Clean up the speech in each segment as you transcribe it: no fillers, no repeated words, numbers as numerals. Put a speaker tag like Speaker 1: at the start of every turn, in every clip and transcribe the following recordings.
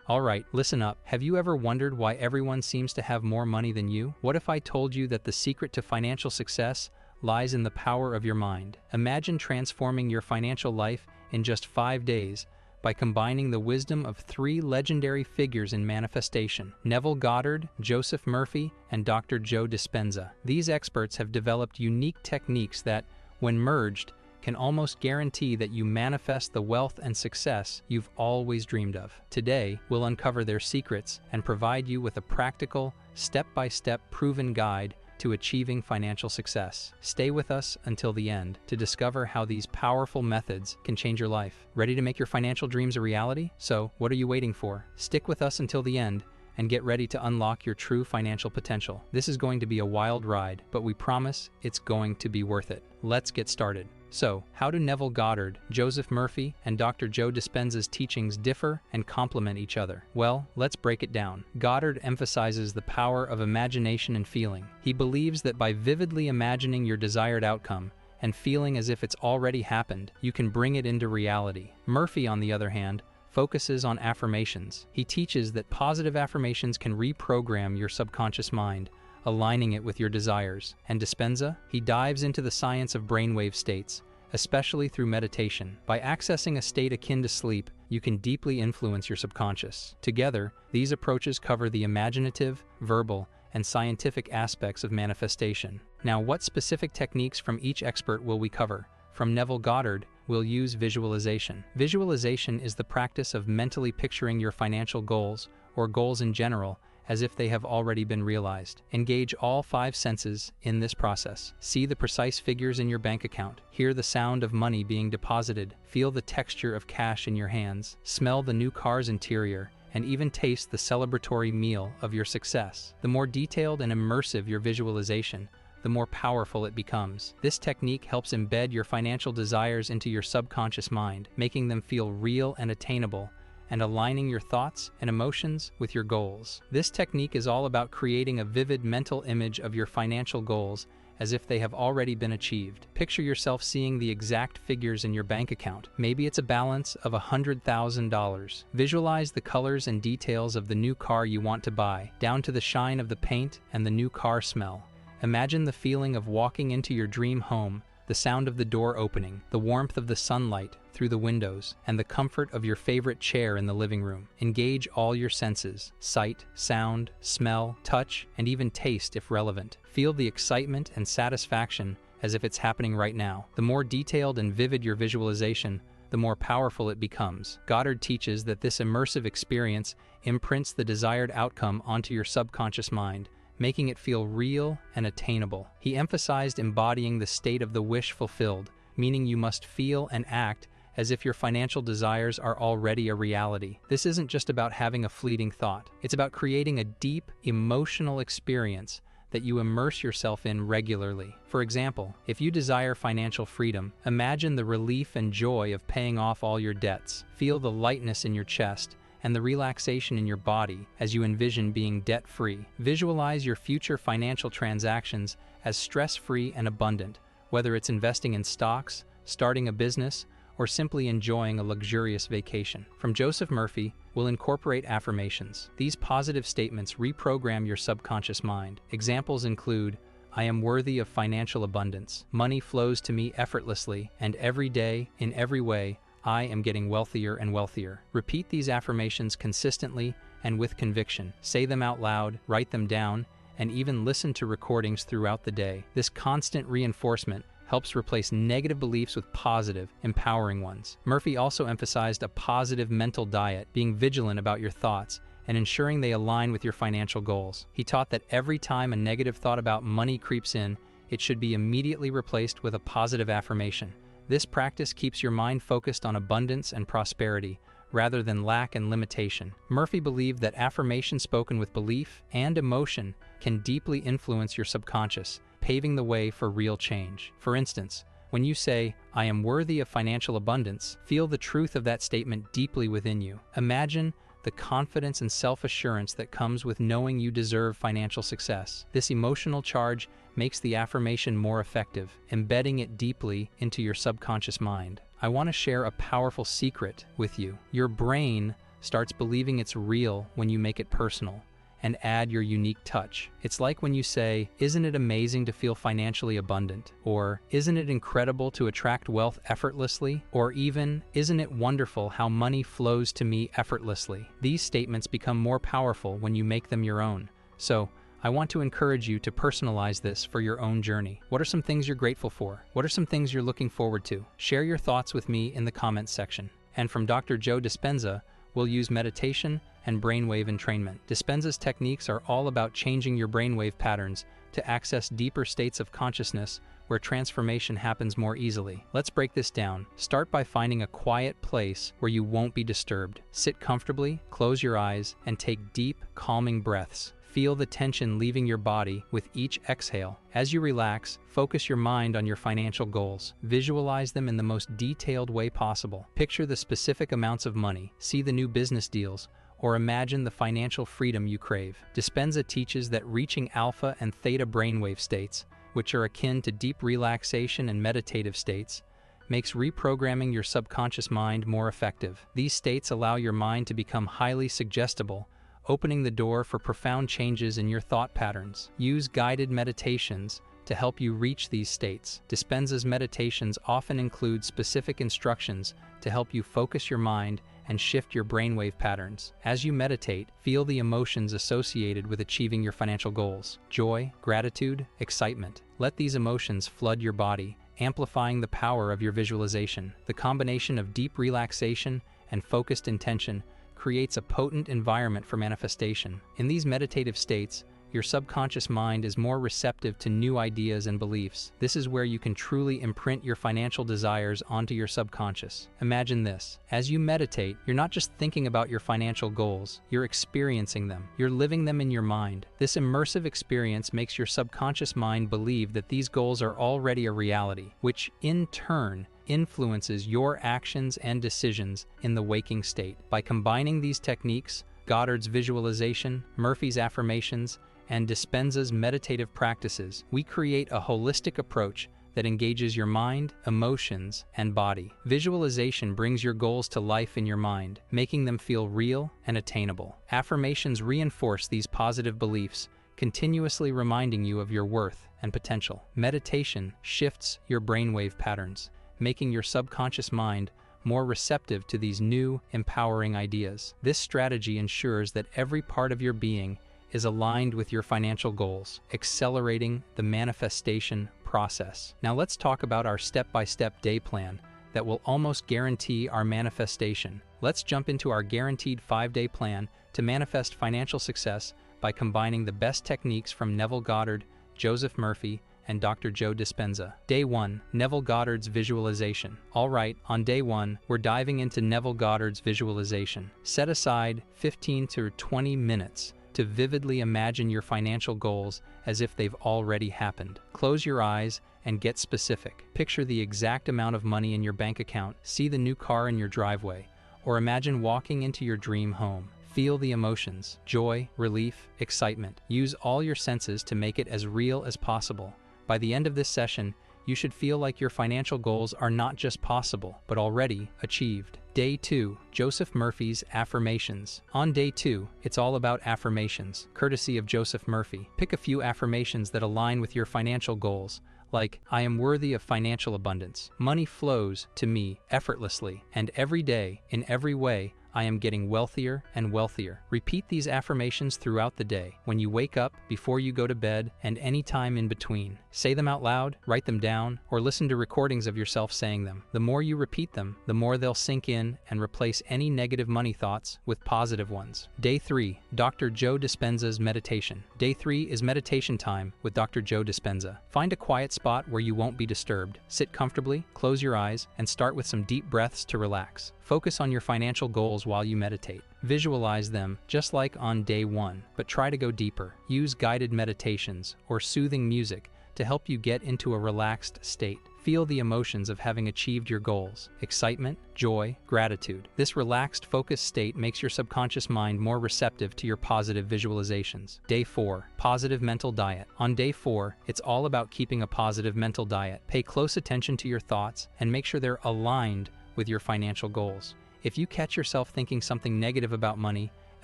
Speaker 1: Alright, listen up. Have you ever wondered why everyone seems to have more money than you? What if I told you that the secret to financial success lies in the power of your mind? Imagine transforming your financial life in just 5 days by combining the wisdom of 3 legendary figures in manifestation: Neville Goddard, Joseph Murphy, and Dr. Joe Dispenza. These experts have developed unique techniques that, when merged, can almost guarantee that you manifest the wealth and success you've always dreamed of. Today, we'll uncover their secrets and provide you with a practical, step-by-step proven guide to achieving financial success. Stay with us until the end to discover how these powerful methods can change your life. Ready to make your financial dreams a reality? So, what are you waiting for? Stick with us until the end and get ready to unlock your true financial potential. This is going to be a wild ride, but we promise it's going to be worth it. Let's get started. So, how do Neville Goddard, Joseph Murphy, and Dr. Joe Dispenza's teachings differ and complement each other? Well, let's break it down. Goddard emphasizes the power of imagination and feeling. He believes that by vividly imagining your desired outcome and feeling as if it's already happened, you can bring it into reality. Murphy, on the other hand, focuses on affirmations. He teaches that positive affirmations can reprogram your subconscious mind, aligning it with your desires. And Dispenza? He dives into the science of brainwave states, especially through meditation. By accessing a state akin to sleep, you can deeply influence your subconscious. Together, these approaches cover the imaginative, verbal, and scientific aspects of manifestation. Now, what specific techniques from each expert will we cover? From Neville Goddard, we'll use visualization. Visualization is the practice of mentally picturing your financial goals, or goals in general, as if they have already been realized. Engage all 5 senses in this process. See the precise figures in your bank account. Hear the sound of money being deposited. Feel the texture of cash in your hands. Smell the new car's interior, and even taste the celebratory meal of your success. The more detailed and immersive your visualization, the more powerful it becomes. This technique helps embed your financial desires into your subconscious mind, making them feel real and attainable, and aligning your thoughts and emotions with your goals. This technique is all about creating a vivid mental image of your financial goals as if they have already been achieved. Picture yourself seeing the exact figures in your bank account. Maybe it's a balance of $100,000. Visualize the colors and details of the new car you want to buy, down to the shine of the paint and the new car smell. Imagine the feeling of walking into your dream home, the sound of the door opening, the warmth of the sunlight through the windows, and the comfort of your favorite chair in the living room. Engage all your senses: sight, sound, smell, touch, and even taste if relevant. Feel the excitement and satisfaction as if it's happening right now. The more detailed and vivid your visualization, the more powerful it becomes. Goddard teaches that this immersive experience imprints the desired outcome onto your subconscious mind, making it feel real and attainable. He emphasized embodying the state of the wish fulfilled, meaning you must feel and act as if your financial desires are already a reality. This isn't just about having a fleeting thought. It's about creating a deep, emotional experience that you immerse yourself in regularly. For example, if you desire financial freedom, imagine the relief and joy of paying off all your debts. Feel the lightness in your chest and the relaxation in your body as you envision being debt-free. Visualize your future financial transactions as stress-free and abundant, whether it's investing in stocks, starting a business, or simply enjoying a luxurious vacation. From Joseph Murphy, we'll incorporate affirmations. These positive statements reprogram your subconscious mind. Examples include: I am worthy of financial abundance. Money flows to me effortlessly, and every day, in every way, I am getting wealthier and wealthier. Repeat these affirmations consistently and with conviction. Say them out loud, write them down, and even listen to recordings throughout the day. This constant reinforcement helps replace negative beliefs with positive, empowering ones. Murphy also emphasized a positive mental diet, being vigilant about your thoughts and ensuring they align with your financial goals. He taught that every time a negative thought about money creeps in, it should be immediately replaced with a positive affirmation. This practice keeps your mind focused on abundance and prosperity, rather than lack and limitation. Murphy believed that affirmation spoken with belief and emotion can deeply influence your subconscious, paving the way for real change. For instance, when you say, I am worthy of financial abundance, feel the truth of that statement deeply within you. Imagine the confidence and self-assurance that comes with knowing you deserve financial success. This emotional charge makes the affirmation more effective, embedding it deeply into your subconscious mind. I want to share a powerful secret with you. Your brain starts believing it's real when you make it personal and add your unique touch. It's like when you say, "Isn't it amazing to feel financially abundant?" Or, "Isn't it incredible to attract wealth effortlessly?" Or even, "Isn't it wonderful how money flows to me effortlessly?" These statements become more powerful when you make them your own. So, I want to encourage you to personalize this for your own journey. What are some things you're grateful for? What are some things you're looking forward to? Share your thoughts with me in the comments section. And from Dr. Joe Dispenza, we'll use meditation and brainwave entrainment. Dispenza's techniques are all about changing your brainwave patterns to access deeper states of consciousness where transformation happens more easily. Let's break this down. Start by finding a quiet place where you won't be disturbed. Sit comfortably, close your eyes, and take deep, calming breaths. Feel the tension leaving your body with each exhale. As you relax, focus your mind on your financial goals. Visualize them in the most detailed way possible. Picture the specific amounts of money, see the new business deals, or imagine the financial freedom you crave. Dispenza teaches that reaching alpha and theta brainwave states, which are akin to deep relaxation and meditative states, makes reprogramming your subconscious mind more effective. These states allow your mind to become highly suggestible, opening the door for profound changes in your thought patterns. Use guided meditations to help you reach these states. Dispenza's meditations often include specific instructions to help you focus your mind and shift your brainwave patterns. As you meditate, feel the emotions associated with achieving your financial goals: joy, gratitude, excitement. Let these emotions flood your body, amplifying the power of your visualization. The combination of deep relaxation and focused intention creates a potent environment for manifestation. In these meditative states, your subconscious mind is more receptive to new ideas and beliefs. This is where you can truly imprint your financial desires onto your subconscious. Imagine this. As you meditate, you're not just thinking about your financial goals, you're experiencing them. You're living them in your mind. This immersive experience makes your subconscious mind believe that these goals are already a reality, which in turn influences your actions and decisions in the waking state. By combining these techniques, Goddard's visualization, Murphy's affirmations, and Dispenza's meditative practices, we create a holistic approach that engages your mind, emotions, and body. Visualization brings your goals to life in your mind, making them feel real and attainable. Affirmations reinforce these positive beliefs, continuously reminding you of your worth and potential. Meditation shifts your brainwave patterns, making your subconscious mind more receptive to these new, empowering ideas. This strategy ensures that every part of your being is aligned with your financial goals, accelerating the manifestation process. Now let's talk about our step-by-step day plan that will almost guarantee our manifestation. Let's jump into our guaranteed 5-day plan to manifest financial success by combining the best techniques from Neville Goddard, Joseph Murphy, and Dr. Joe Dispenza. Day 1, Neville Goddard's visualization. All right, on day 1, we're diving into Neville Goddard's visualization. Set aside 15 to 20 minutes to vividly imagine your financial goals as if they've already happened. Close your eyes and get specific. Picture the exact amount of money in your bank account, see the new car in your driveway, or imagine walking into your dream home. Feel the emotions: joy, relief, excitement. Use all your senses to make it as real as possible. By the end of this session, you should feel like your financial goals are not just possible, but already achieved. Day 2, Joseph Murphy's Affirmations. On day 2, it's all about affirmations, courtesy of Joseph Murphy. Pick a few affirmations that align with your financial goals, like, "I am worthy of financial abundance. Money flows to me effortlessly, and every day, in every way, I am getting wealthier and wealthier." Repeat these affirmations throughout the day, when you wake up, before you go to bed, and any time in between. Say them out loud, write them down, or listen to recordings of yourself saying them. The more you repeat them, the more they'll sink in and replace any negative money thoughts with positive ones. Day 3, Dr. Joe Dispenza's meditation. Day 3 is meditation time with Dr. Joe Dispenza. Find a quiet spot where you won't be disturbed. Sit comfortably, close your eyes, and start with some deep breaths to relax. Focus on your financial goals while you meditate. Visualize them just like on day 1, but try to go deeper. Use guided meditations or soothing music to help you get into a relaxed state. Feel the emotions of having achieved your goals: excitement, joy, gratitude. This relaxed, focused state makes your subconscious mind more receptive to your positive visualizations. Day 4, Positive Mental Diet. On day 4, it's all about keeping a positive mental diet. Pay close attention to your thoughts and make sure they're aligned with your financial goals. If you catch yourself thinking something negative about money,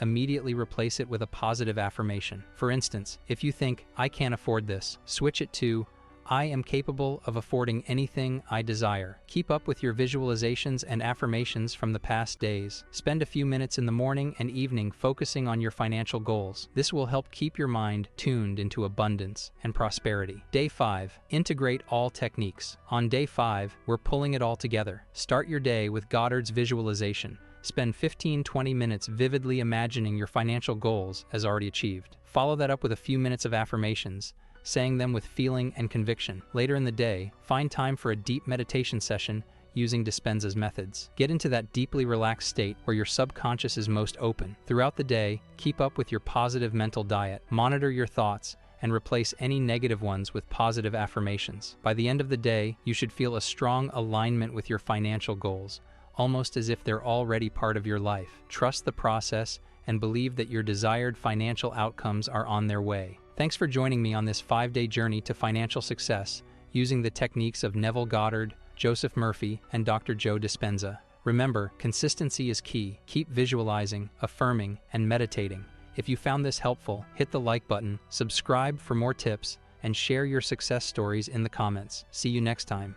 Speaker 1: immediately replace it with a positive affirmation. For instance, if you think, "I can't afford this," switch it to, "I am capable of affording anything I desire." Keep up with your visualizations and affirmations from the past days. Spend a few minutes in the morning and evening focusing on your financial goals. This will help keep your mind tuned into abundance and prosperity. Day 5. Integrate all techniques. On day 5, we're pulling it all together. Start your day with Goddard's visualization. Spend 15-20 minutes vividly imagining your financial goals as already achieved. Follow that up with a few minutes of affirmations, saying them with feeling and conviction. Later in the day, find time for a deep meditation session using Dispenza's methods. Get into that deeply relaxed state where your subconscious is most open. Throughout the day, keep up with your positive mental diet, monitor your thoughts, and replace any negative ones with positive affirmations. By the end of the day, you should feel a strong alignment with your financial goals, almost as if they're already part of your life. Trust the process and believe that your desired financial outcomes are on their way. Thanks for joining me on this 5-day journey to financial success using the techniques of Neville Goddard, Joseph Murphy, and Dr. Joe Dispenza. Remember, consistency is key. Keep visualizing, affirming, and meditating. If you found this helpful, hit the like button, subscribe for more tips, and share your success stories in the comments. See you next time.